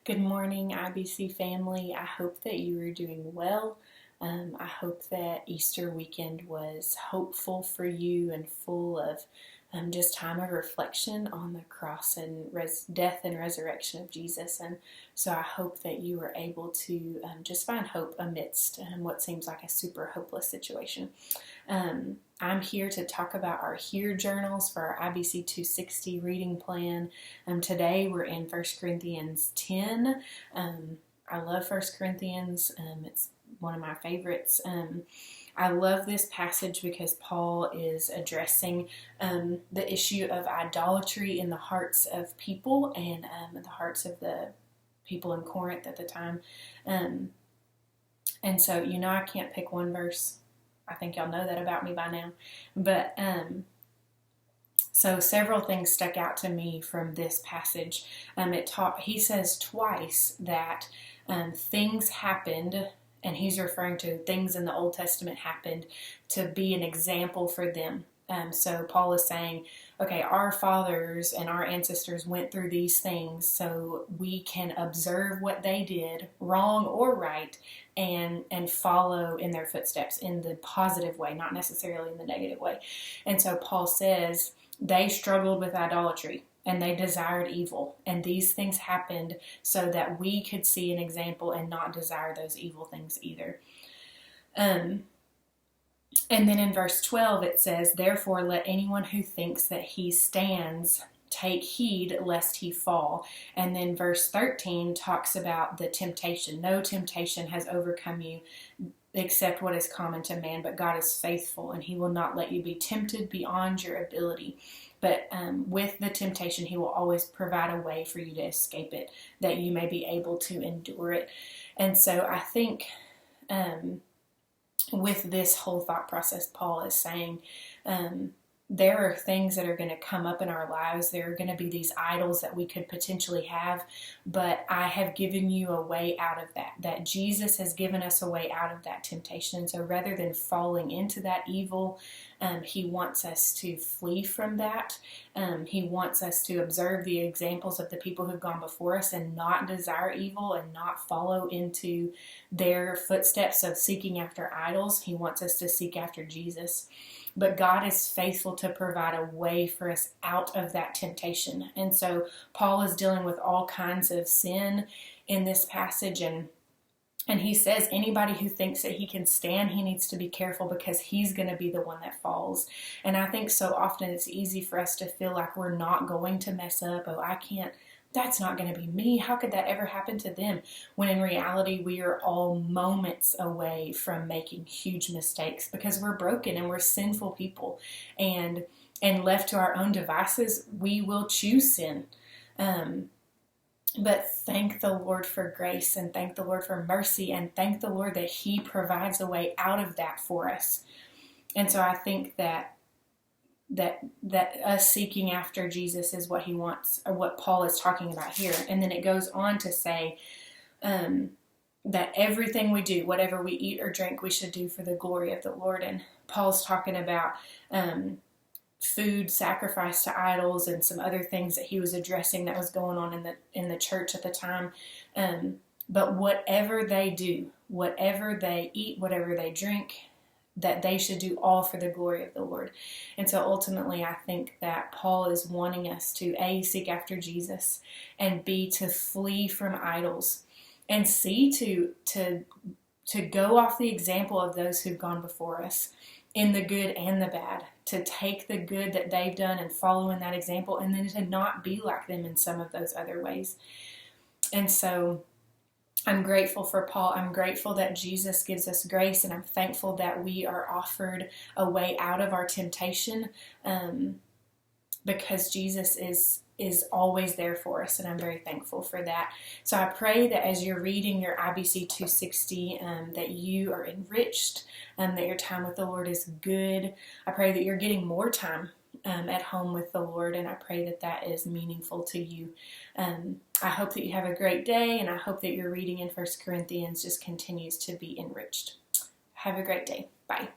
Good morning, IBC family. I hope that you are doing well. I hope that Easter weekend was hopeful for you and full of just time of reflection on the cross and death and resurrection of Jesus. And so I hope that you were able to just find hope amidst what seems like a super hopeless situation. I'm here to talk about our Here journals for our IBC 260 reading plan. Today we're in 1 Corinthians 10. I love 1 Corinthians. It's one of my favorites. I love this passage because Paul is addressing the issue of idolatry in the hearts of people and the hearts of the people in Corinth at the time. And so, I can't pick one verse. I think y'all know that about me by now. But so several things stuck out to me from this passage. He says twice that things happened, and he's referring to things in the Old Testament happened to be an example for them. So Paul is saying, okay, our fathers and our ancestors went through these things so we can observe what they did, wrong or right, and follow in their footsteps in the positive way, not necessarily in the negative way. And so Paul says they struggled with idolatry and they desired evil, and these things happened so that we could see an example and not desire those evil things either. And then in verse 12 it says, therefore let anyone who thinks that he stands take heed lest he fall. And then verse 13 talks about the temptation. No temptation has overcome you except what is common to man, but God is faithful and he will not let you be tempted beyond your ability. But with the temptation, he will always provide a way for you to escape it, that you may be able to endure it. And so I think with this whole thought process, Paul is saying there are things that are going to come up in our lives. There are going to be these idols that we could potentially have, but I have given you a way out of that Jesus has given us a way out of that temptation. And so rather than falling into that evil, he wants us to flee from that. He wants us to observe the examples of the people who've gone before us and not desire evil and not follow into their footsteps of seeking after idols. He wants us to seek after Jesus. But God is faithful to provide a way for us out of that temptation. And so Paul is dealing with all kinds of sin in this passage, and he says anybody who thinks that he can stand, he needs to be careful because he's going to be the one that falls. And I think so often it's easy for us to feel like we're not going to mess up. Oh, I can't. That's not going to be me. How could that ever happen to them? When in reality, we are all moments away from making huge mistakes because we're broken and we're sinful people. And left to our own devices, we will choose sin. But thank the Lord for grace and thank the Lord for mercy and thank the Lord that he provides a way out of that for us. And so I think that us seeking after Jesus is what he wants, or what Paul is talking about here. And then it goes on to say that everything we do, whatever we eat or drink, we should do for the glory of the Lord. And Paul's talking about food sacrificed to idols and some other things that he was addressing that was going on in the church at the time. But whatever they do, whatever they eat, whatever they drink, that they should do all for the glory of the Lord. And so ultimately I think that Paul is wanting us to A, seek after Jesus, and B, to flee from idols, and C, to go off the example of those who've gone before us in the good and the bad, to take the good that they've done and follow in that example, and then to not be like them in some of those other ways. And so I'm grateful for Paul. I'm grateful that Jesus gives us grace, and I'm thankful that we are offered a way out of our temptation because Jesus is always there for us, and I'm very thankful for that. So I pray that as you're reading your IBC 260, that you are enriched, that your time with the Lord is good. I pray that you're getting more time at home with the Lord, and I pray that that is meaningful to you. I hope that you have a great day, and I hope that your reading in 1 Corinthians just continues to be enriched. Have a great day. Bye.